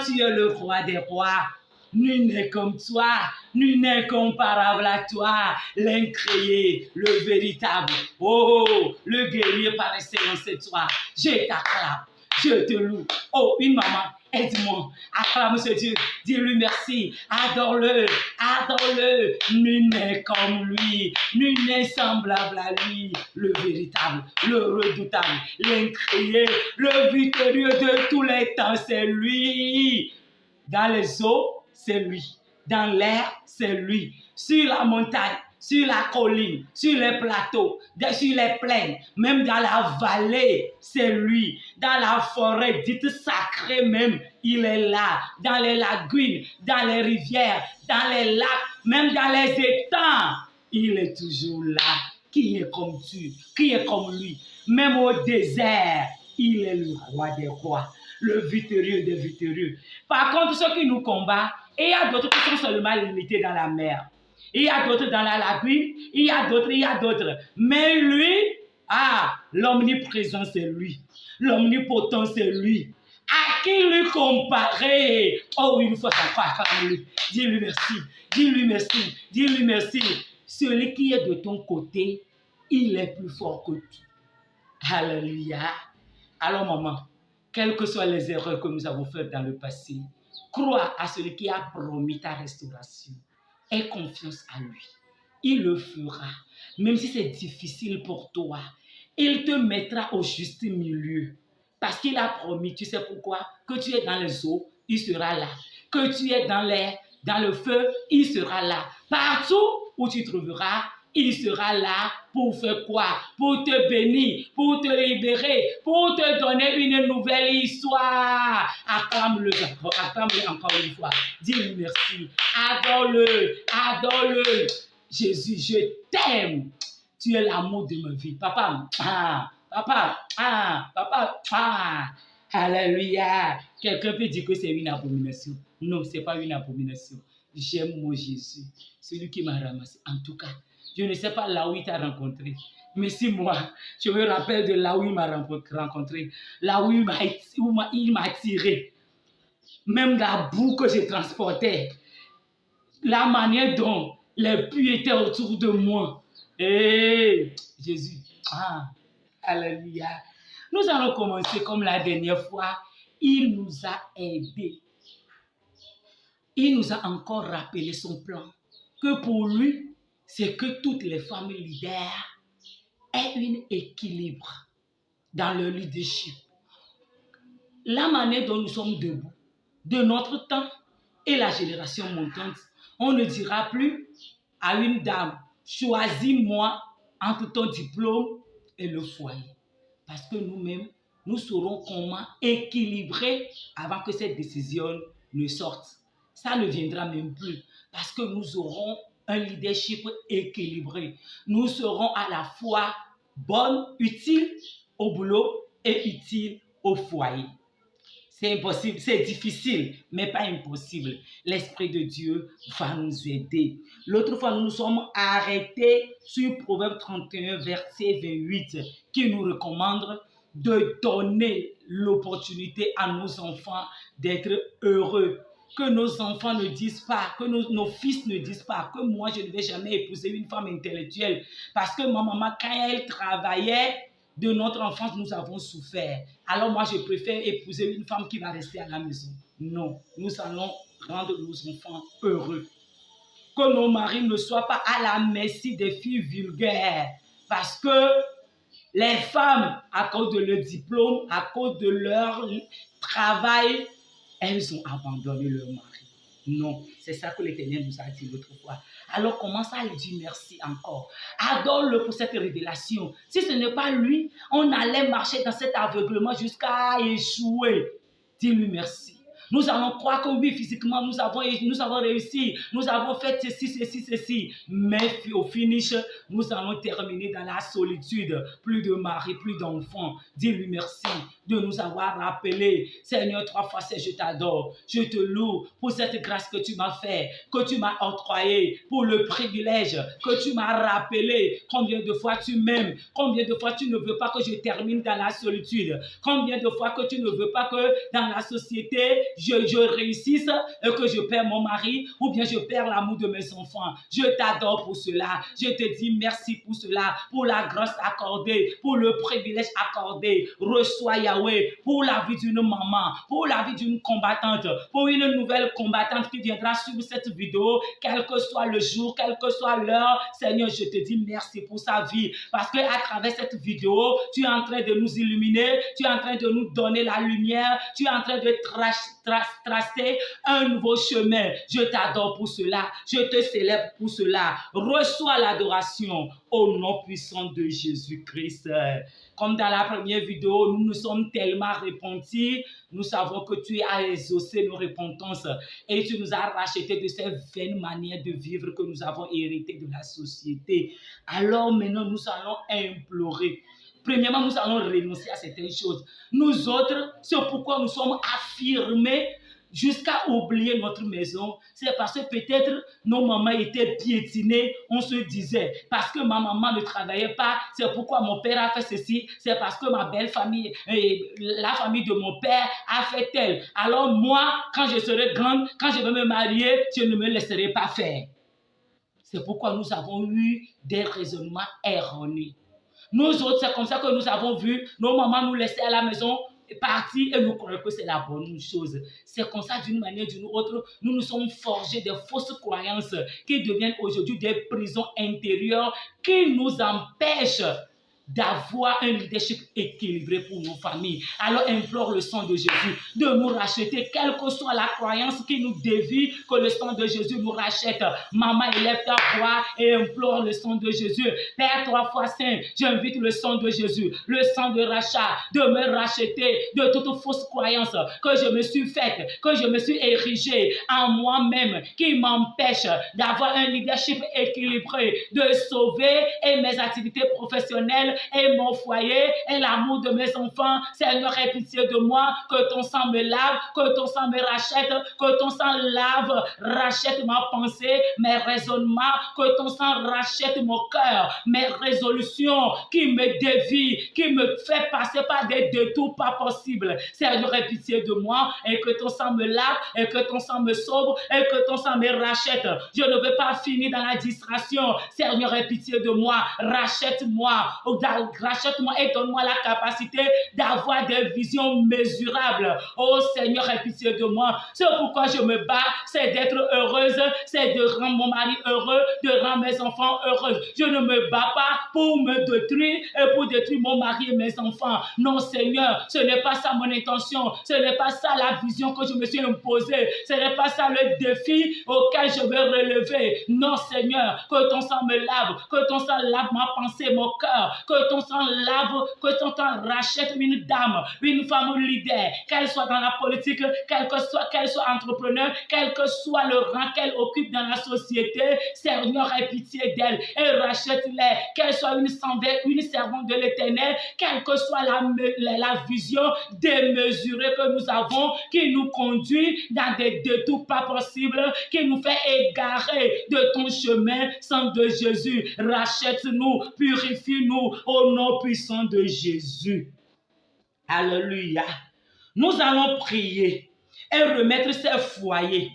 tu es le roi des rois. Nul n'est comme toi, nul n'est comparable à toi, l'incréé, le véritable. Oh, le guerrier par excellence, c'est toi. Je t'acclame, je te loue. Oh, une maman, aide-moi, acclame ce Dieu, dis-lui merci, adore-le, adore-le. Nul n'est comme lui, nul n'est semblable à lui, le véritable, le redoutable, l'incréé, le victorieux de tous les temps, c'est lui. Dans les eaux, c'est lui. Dans l'air, c'est lui. Sur la montagne, sur la colline, sur les plateaux, sur les plaines, même dans la vallée, c'est lui. Dans la forêt, dite sacrée même, il est là. Dans les lagunes, dans les rivières, dans les lacs, même dans les étangs, il est toujours là. Qui est comme tu? Qui est comme lui? Même au désert, il est le roi des rois, le victorieux des victorieux. Par contre, ceux qui nous combattent, et il y a d'autres qui sont seulement limités dans la mer. Il y a d'autres dans la lagune, il y a d'autres. Mais lui, l'omniprésent, c'est lui. L'omnipotent, c'est lui. À qui lui comparer? Oh, une fois encore, acclame-lui. Dis-lui merci, dis-lui merci, dis-lui merci. Celui qui est de ton côté, il est plus fort que tout. Alléluia. Alors, maman, quelles que soient les erreurs que nous avons faites dans le passé, crois à celui qui a promis ta restauration. Aie confiance à lui. Il le fera. Même si c'est difficile pour toi, il te mettra au juste milieu. Parce qu'il a promis, tu sais pourquoi? Que tu es dans les eaux, il sera là. Que tu es dans l'air, dans le feu, il sera là. Partout où tu trouveras, il sera là pour faire quoi? Pour te bénir, pour te libérer, pour te donner une nouvelle histoire. Acclame-le encore une fois. Dis-lui merci. Adore-le, adore-le. Jésus, je t'aime. Tu es l'amour de ma vie. Papa, papa. Alléluia. Quelqu'un peut dire que c'est une abomination. Non, ce n'est pas une abomination. J'aime mon Jésus, celui qui m'a ramassé. En tout cas, je ne sais pas là où il t'a rencontré. Mais si moi, je me rappelle de là où il m'a rencontré, là où il m'a tiré, même la boue que je transportais, la manière dont les puits étaient autour de moi. Et Jésus, alléluia. Nous allons commencer comme la dernière fois. Il nous a aidés. Il nous a encore rappelé son plan. Que pour lui, c'est que toutes les femmes leaders aient un équilibre dans leur leadership. La manière dont nous sommes debout, de notre temps et la génération montante, on ne dira plus à une dame, choisis-moi entre ton diplôme et le foyer. Parce que nous-mêmes, nous saurons comment équilibrer avant que cette décision ne sorte. Ça ne viendra même plus parce que nous aurons un leadership équilibré. Nous serons à la fois bonnes, utiles au boulot et utiles au foyer. C'est impossible, c'est difficile, mais pas impossible. L'Esprit de Dieu va nous aider. L'autre fois, nous nous sommes arrêtés sur Proverbe 31, verset 28, qui nous recommande de donner l'opportunité à nos enfants d'être heureux. Que nos enfants ne disent pas, que nos fils ne disent pas que moi, je ne vais jamais épouser une femme intellectuelle. Parce que ma maman, quand elle travaillait, de notre enfance, nous avons souffert. Alors moi, je préfère épouser une femme qui va rester à la maison. Non, nous allons rendre nos enfants heureux. Que nos maris ne soient pas à la merci des filles vulgaires. Parce que les femmes, à cause de leur diplôme, à cause de leur travail, elles ont abandonné leur mari. Non, c'est ça que l'Éternel nous a dit l'autre fois. Alors commence à lui dire merci encore. Adore-le pour cette révélation. Si ce n'est pas lui, on allait marcher dans cet aveuglement jusqu'à échouer. Dis-lui merci. Nous allons croire que oui, physiquement, nous avons réussi. Nous avons fait ceci. Mais au finish, nous allons terminer dans la solitude. Plus de mari, plus d'enfants. Dis-lui merci de nous avoir rappelé. Seigneur, 3 fois c'est je t'adore. Je te loue pour cette grâce que tu m'as fait, que tu m'as octroyée, pour le privilège que tu m'as rappelé. Combien de fois tu m'aimes? Combien de fois tu ne veux pas que je termine dans la solitude? Combien de fois que tu ne veux pas que dans la société, je réussisse et que je perds mon mari ou bien je perds l'amour de mes enfants. Je t'adore pour cela. Je te dis merci pour cela, pour la grâce accordée, pour le privilège accordé. Reçois Yahweh pour la vie d'une maman, pour la vie d'une combattante, pour une nouvelle combattante qui viendra suivre cette vidéo, quel que soit le jour, quelle que soit l'heure. Seigneur, je te dis merci pour sa vie parce qu'à travers cette vidéo, tu es en train de nous illuminer, tu es en train de nous donner la lumière, tu es en train de tracer un nouveau chemin. Je t'adore pour cela, je te célèbre pour cela. Reçois l'adoration au nom puissant de Jésus-Christ. Comme dans la première vidéo, nous nous sommes tellement repentis, nous savons que tu as exaucé nos repentances et tu nous as rachetés de ces vaines manières de vivre que nous avons héritées de la société. Alors maintenant, nous allons implorer. Premièrement, nous allons renoncer à certaines choses. Nous autres, c'est pourquoi nous sommes affirmés jusqu'à oublier notre maison. C'est parce que peut-être nos mamans étaient piétinées. On se disait, parce que ma maman ne travaillait pas, c'est pourquoi mon père a fait ceci. C'est parce que ma belle famille, la famille de mon père a fait tel. Alors moi, quand je serai grande, quand je vais me marier, je ne me laisserai pas faire. C'est pourquoi nous avons eu des raisonnements erronés. Nous autres, c'est comme ça que nous avons vu nos mamans nous laisser à la maison, partir et nous croyons que c'est la bonne chose. C'est comme ça, d'une manière ou d'une autre, nous nous sommes forgés des fausses croyances qui deviennent aujourd'hui des prisons intérieures qui nous empêchent d'avoir un leadership équilibré pour nos familles. Alors implore le sang de Jésus de nous racheter, quelle que soit la croyance qui nous dévie, que le sang de Jésus nous rachète. Maman, élève ta voix et implore le sang de Jésus. Père 3 fois saint, j'invite le sang de Jésus, le sang de rachat, de me racheter de toute fausse croyance que je me suis faite, que je me suis érigée en moi-même, qui m'empêche d'avoir un leadership équilibré, de sauver et mes activités professionnelles et mon foyer et l'amour de mes enfants. Seigneur, aie pitié de moi, que ton sang me lave, que ton sang me rachète, que ton sang lave, rachète ma pensée, mes raisonnements, que ton sang rachète mon cœur, mes résolutions qui me dévient, qui me fait passer par des détours pas possibles. Seigneur, aie pitié de moi et que ton sang me lave et que ton sang me sauve et que ton sang me rachète. Je ne veux pas finir dans la distraction. Seigneur, aie pitié de moi, rachète-moi, rachète-moi et donne-moi la capacité d'avoir des visions mesurables. Oh Seigneur, aie pitié de moi. C'est pourquoi je me bats, c'est d'être heureuse, c'est de rendre mon mari heureux, de rendre mes enfants heureux. Je ne me bats pas pour me détruire et pour détruire mon mari et mes enfants. Non Seigneur, ce n'est pas ça mon intention, ce n'est pas ça la vision que je me suis imposée, ce n'est pas ça le défi auquel je veux relever. Non Seigneur, que ton sang me lave, que ton sang lave ma pensée, mon cœur, que ton sang lave, que ton sang rachète une dame, une femme leader, qu'elle soit dans la politique, qu'elle soit entrepreneur, quel que soit le rang qu'elle occupe dans la société. Seigneur, aie pitié d'elle et rachète-les, qu'elle soit une servante de l'Éternel, quelle que soit la vision démesurée que nous avons, qui nous conduit dans des détours pas possibles, qui nous fait égarer de ton chemin. Sang de Jésus, rachète-nous, purifie-nous au nom puissant de Jésus. Alléluia. Nous allons prier et remettre ces foyers,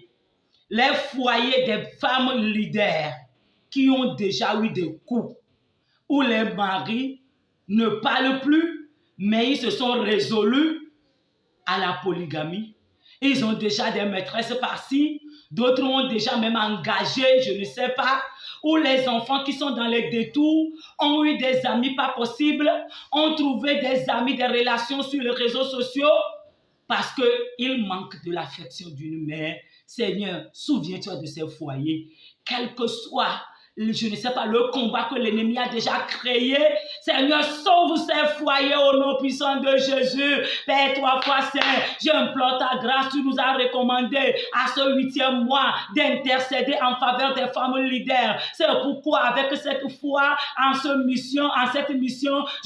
les foyers des femmes leaders qui ont déjà eu des coups, où les maris ne parlent plus, mais ils se sont résolus à la polygamie. Ils ont déjà des maîtresses par-ci, d'autres ont déjà même engagé, je ne sais pas, où les enfants qui sont dans les détours ont eu des amis pas possibles, ont trouvé des amis, des relations sur les réseaux sociaux, parce qu'ils manquent de l'affection d'une mère. Seigneur, souviens-toi de ces foyers, quel que soit, je ne sais pas, le combat que l'ennemi a déjà créé. Seigneur, sauve ces foyers au nom puissant de Jésus. Père 3 fois saint, j'implore ta grâce. Tu nous as recommandé à ce 8e mois d'intercéder en faveur des femmes leaders. C'est pourquoi avec cette foi, en cette mission,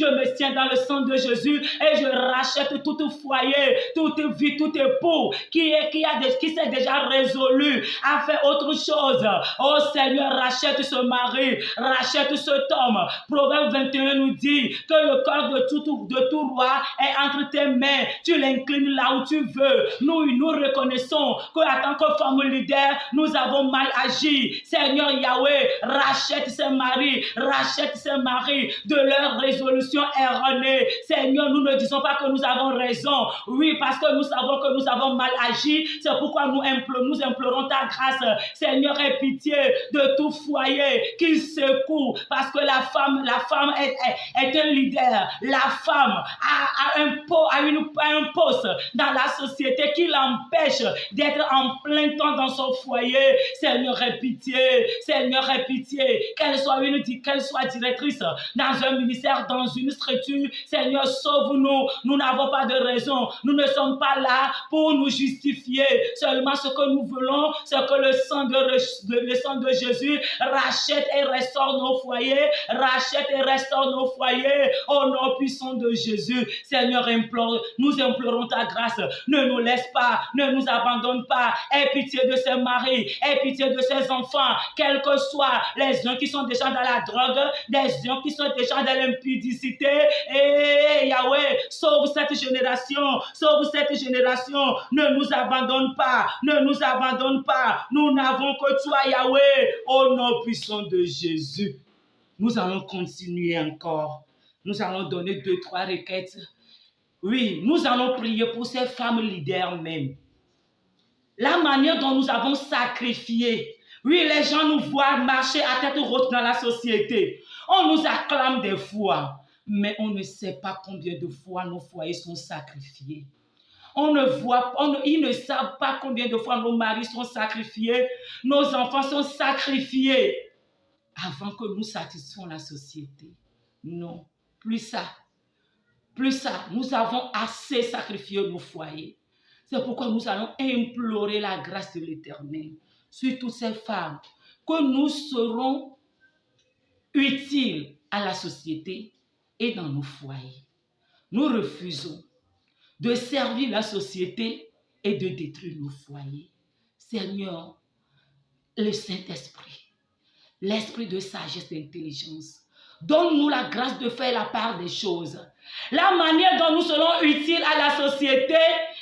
je me tiens dans le sang de Jésus et je rachète tout foyer, toute vie, tout époux qui s'est déjà résolu à faire autre chose. Oh Seigneur, rachète ce ce mari, rachète cet homme. Proverbe 21 nous dit que le cœur de tout roi est entre tes mains. Tu l'inclines là où tu veux. Nous reconnaissons qu'en tant que femme leader, nous avons mal agi. Seigneur Yahweh, rachète ces maris de leur résolution erronée. Seigneur, nous ne disons pas que nous avons raison. Oui, parce que nous savons que nous avons mal agi. C'est pourquoi nous implorons ta grâce. Seigneur, aie pitié de tout foyer qui secoue. Parce que la femme est un leader. La femme a un poste dans la société qui l'empêche d'être en plein temps dans son foyer. Seigneur, aie pitié. Seigneur, aie pitié. Qu'elle soit directrice dans un ministère, dans une structure. Seigneur, sauve-nous. Nous n'avons pas de raison. Nous ne sommes pas là pour nous justifier. Seulement ce que nous voulons, c'est que le sang de Jésus rachète et restaure nos foyers. Rachète et restaure nos foyers. Au nom puissant de Jésus. Seigneur, nous implorons ta grâce. Ne nous laisse pas. Ne nous abandonne pas. Aie pitié de ces maris. Aie pitié de ces enfants. Quels que soient les uns qui sont déjà dans la drogue, des gens qui sont déjà dans l'impudicité. Et Yahweh, sauve cette génération. Sauve cette génération. Ne nous abandonne pas. Ne nous abandonne pas. Nous n'avons que toi, Yahweh. Au nom puissant de Jésus. Nous allons continuer encore. Nous allons donner 2-3 requêtes. Oui, nous allons prier pour ces femmes leaders même. La manière dont nous avons sacrifié. Oui, les gens nous voient marcher à tête haute dans la société. On nous acclame des fois, mais on ne sait pas combien de fois nos foyers sont sacrifiés. Ils ne savent pas combien de fois nos maris sont sacrifiés, nos enfants sont sacrifiés avant que nous satisfaisions la société. Non, plus ça. Nous avons assez sacrifié nos foyers. C'est pourquoi nous allons implorer la grâce de l'Éternel sur toutes ces femmes, que nous serons utiles à la société et dans nos foyers. Nous refusons de servir la société et de détruire nos foyers. Seigneur, le Saint-Esprit, l'esprit de sagesse et d'intelligence, donne-nous la grâce de faire la part des choses. La manière dont nous serons utiles à la société,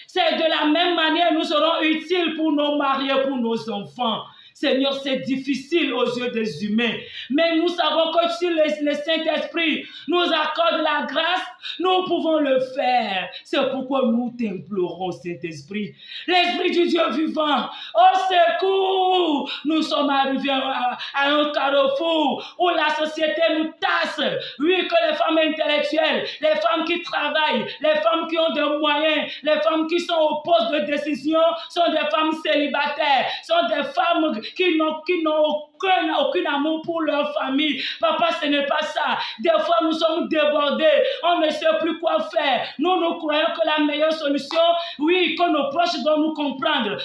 c'est de la même manière que nous serons utiles pour nos maris et pour nos enfants. Seigneur, c'est difficile aux yeux des humains, mais nous savons que si le Saint-Esprit nous accorde la grâce, nous pouvons le faire. C'est pourquoi nous t'implorons, Saint-Esprit. L'Esprit du Dieu vivant, au secours! Nous sommes arrivés à un carrefour où la société nous tasse. Oui, que les femmes intellectuelles, les femmes qui travaillent, les femmes qui ont des moyens, les femmes qui sont au poste de décision sont des femmes célibataires, sont des femmes qui n'ont aucun amour pour leur famille. Papa, ce n'est pas ça. Des fois, nous sommes débordés. On ne sait plus quoi faire. Nous croyons que la meilleure solution, oui, que nos proches vont nous comprendre.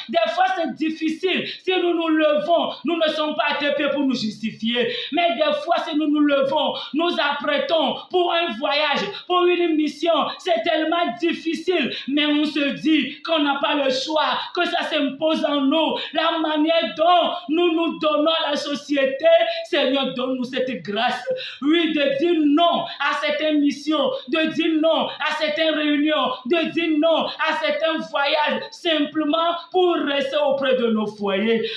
Des fois, c'est difficile. Si nous nous levons, nous ne sommes pas à tes pieds pour nous justifier. Mais des fois, si nous nous levons, nous apprêtons pour un voyage, pour une mission. C'est tellement difficile. Mais on se dit qu'on n'a pas le choix, que ça s'impose en nous. La manière dont nous nous donnons à la société, Seigneur, donne-nous cette grâce. Oui, de dire non à certaines missions, de dire non à certaines réunions, de dire non à certains voyages, simplement pour rester auprès de nos foyers,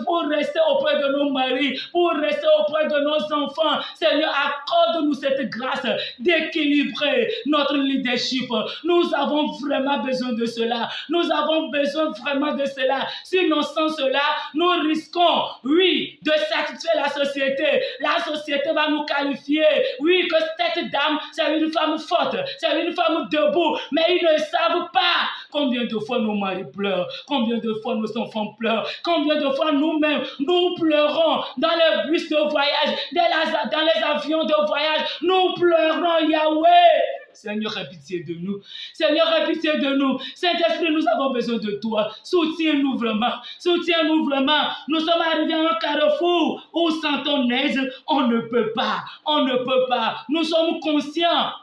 pour rester auprès de nos maris, pour rester auprès de nos enfants. Seigneur, accorde-nous cette grâce d'équilibrer notre leadership. Nous avons vraiment besoin de cela. Nous avons besoin vraiment de cela. Sinon, sans cela, nous risquons, oui, de satisfaire la société. La société va nous qualifier, oui, que cette dame, c'est une femme forte, c'est une femme debout, mais ils ne savent pas combien de fois nos maris pleurent, combien de fois nos enfants pleurent, combien de fois nous-mêmes, nous pleurons dans les bus de voyage, dans les avions de voyage, nous pleurons, Yahweh. Seigneur, aie pitié de nous. Seigneur, aie pitié de nous. Saint-Esprit, nous avons besoin de toi. Soutiens-nous vraiment. Soutiens-nous vraiment. Nous sommes arrivés à un carrefour où sans ton aide, on ne peut pas. On ne peut pas. Nous sommes conscients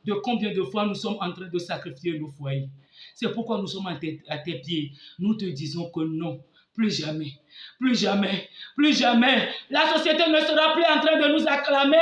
de combien de fois nous sommes en train de sacrifier nos foyers. C'est pourquoi nous sommes à tes pieds. Nous te disons que non. Plus jamais, plus jamais, plus jamais. La société ne sera plus en train de nous acclamer.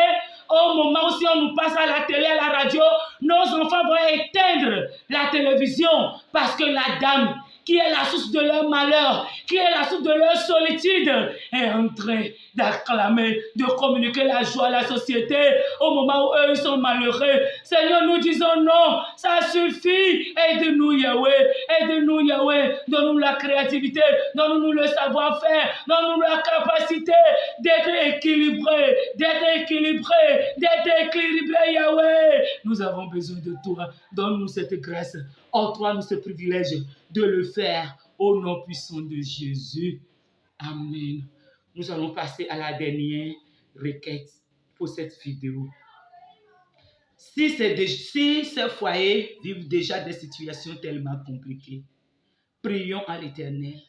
Au moment où si on nous passe à la télé, à la radio, nos enfants vont éteindre la télévision parce que la dame qui est la source de leur malheur, qui est la source de leur solitude, est en train d'acclamer, de communiquer la joie à la société au moment où eux ils sont malheureux. Seigneur, nous disons non, ça suffit. Aide-nous Yahweh, aide-nous Yahweh, donne-nous la créativité, donne-nous le savoir-faire, donne-nous la capacité d'être équilibré, d'être équilibré Yahweh. Nous avons besoin de toi, donne-nous cette grâce, octroie-nous ce privilège de le faire au nom puissant de Jésus. Amen. Nous allons passer à la dernière requête pour cette vidéo. Si ces foyers vivent déjà des situations tellement compliquées, prions à l'Éternel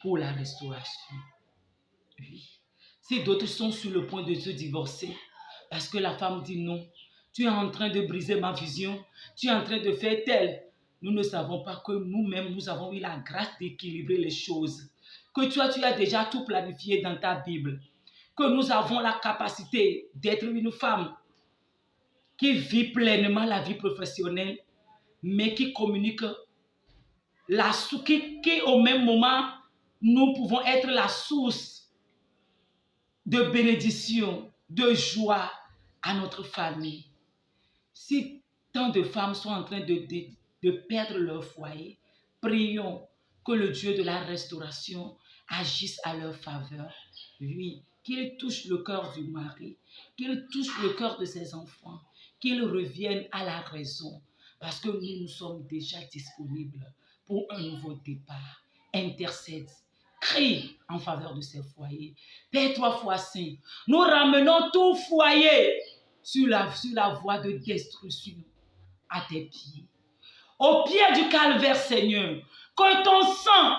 pour la restauration. Oui. Si d'autres sont sur le point de se divorcer, parce que la femme dit non, tu es en train de briser ma vision, tu es en train de faire tel. Nous ne savons pas que nous-mêmes, nous avons eu la grâce d'équilibrer les choses. Que toi, tu as déjà tout planifié dans ta Bible. Que nous avons la capacité d'être une femme qui vit pleinement la vie professionnelle, mais qui communique qui au même moment, nous pouvons être la source de bénédiction, de joie à notre famille. Si tant de femmes sont en train de perdre leur foyer, prions que le Dieu de la restauration agisse à leur faveur. Oui, qu'il touche le cœur du mari, qu'il touche le cœur de ses enfants, qu'ils reviennent à la raison, parce que nous sommes déjà disponibles pour un nouveau départ. Intercède, crie en faveur de ces foyers. Père 3 fois saint, nous ramenons tout foyer sur la voie de destruction à tes pieds. Au pied du calvaire, Seigneur, que ton sang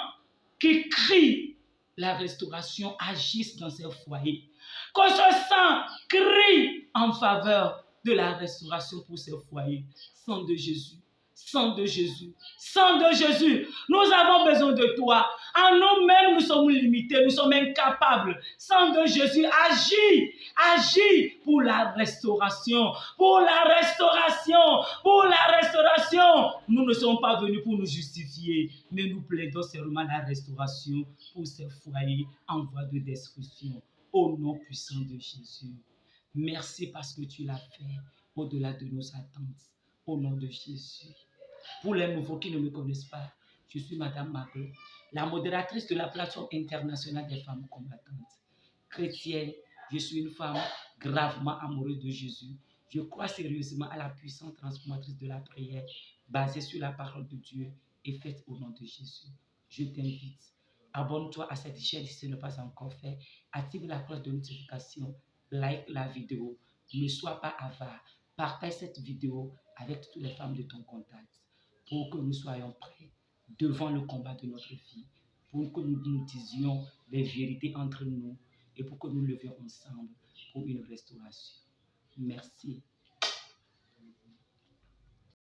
qui crie la restauration agisse dans ces foyers. Que ce sang crie en faveur de la restauration pour ces foyers. Sang de Jésus, sang de Jésus, sang de Jésus. Nous avons besoin de toi. En nous-mêmes, nous sommes limités, nous sommes incapables. Sang de Jésus, agis pour la restauration, pour la restauration, pour la restauration. Nous ne sommes pas venus pour nous justifier, mais nous plaidons seulement la restauration pour ces foyers en voie de destruction. Au nom puissant de Jésus. Merci parce que tu l'as fait au-delà de nos attentes. Au nom de Jésus. Pour les nouveaux qui ne me connaissent pas, je suis Madame Margot, la modératrice de la plateforme internationale des femmes combattantes. Chrétienne, je suis une femme gravement amoureuse de Jésus. Je crois sérieusement à la puissance transformatrice de la prière basée sur la parole de Dieu et faite au nom de Jésus. Je t'invite, abonne-toi à cette chaîne si ce n'est pas encore fait. Active la cloche de notification, like la vidéo. Ne sois pas avare. Partage cette vidéo avec toutes les femmes de ton contact pour que nous soyons prêts devant le combat de notre vie, pour que nous disions les vérités entre nous et pour que nous levions ensemble pour une restauration. Merci.